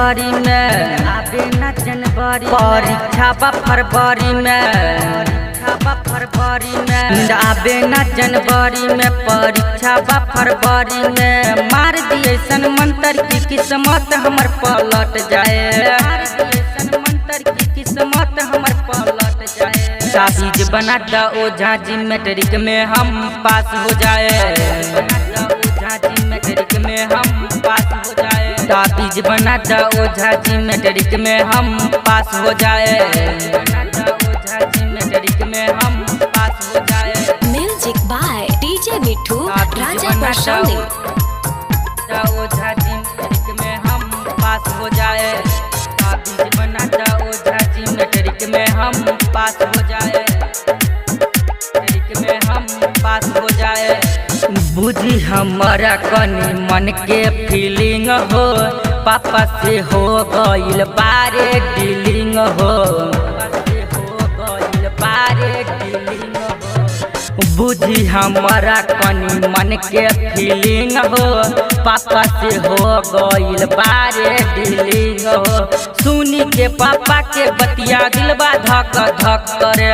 जनवरी में, आबे न जनवरी परीक्षा बा फरवरी में, आबे न जनवरी में परीक्षा बा फरवरी में। मार दिए सन मंत्र की किस्मत हमर पलट जाए, मंत्र की किस्मत हमर पलट जाए। ताबीज बना दा ओझा जी मैट्रिक में हम पास हो जाए, ओझा जी मैट्रिक में हम पास हो जाए। ताबीज बना दा ओझा जी मैट्रिक में हम पास हो जाए, ओझा जी मैट्रिक में हम पास हो जाए। Music by DJ Mithu Raja Prashant. Ojha ji matric में हम पास हो जाए, ताबीज बना दा ओझा जी मैट्रिक में हम पास हो जाए, मैट्रिक में हम पास हो जाए। बुझी हमारा कनी मन के फीलिंग हो, पापा से हो गइल बारे डीलिंग हो, बुझी हमारा कनी मन के फीलिंग हो, पापा से हो गइल बारे डीलिंग हो। सुनी के पापा के बतिया दिलबा धक धक करे,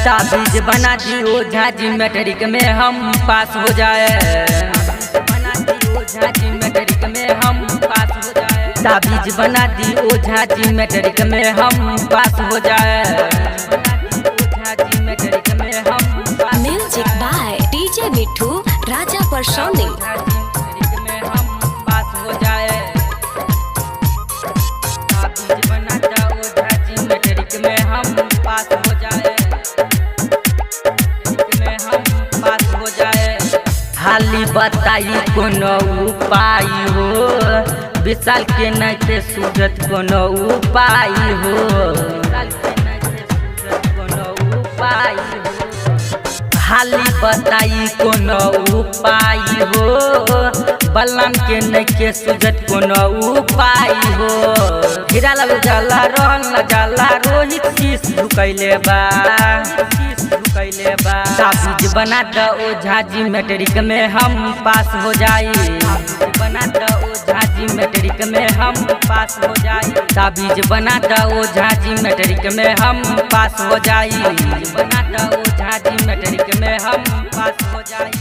ताबीज बना दी ओझा जी मैट्रिक में हम पास हो जाए, बना दी ओझा जी मैट्रिक में हम पास हो जाए। ताबीज बना दी ओझा जी मैट्रिक में हम पास हो जाए, म्यूजिक बाय डीजे मिठू राजा प्रशांत। में हम पास हो जाए, ताबीज बना दा ओझा जी मैट्रिक में हम पास हो जाए, में हम पास हो जाए। हाली बताई कोनो उपाय हो, विशाल के नहीं सूझत कोनो उपाय हो, हाली बताई कोनो उपाय हो, बलम के नखे सुझत कोनो उपाय हो। हीरा लाल जाला रहल न जाला रोहित शीश झुकैले बा, ताबीज बना दा ओझा जी मैट्रिक में हम पास हो जाई, बना दा ओझा जी मैट्रिक में हम पास हो जाई। ताबीज बना दा ओझा जी मैट्रिक में हम पास हो जाई, बना दा ओझा जी मैट्रिक में हम पास हो जाई।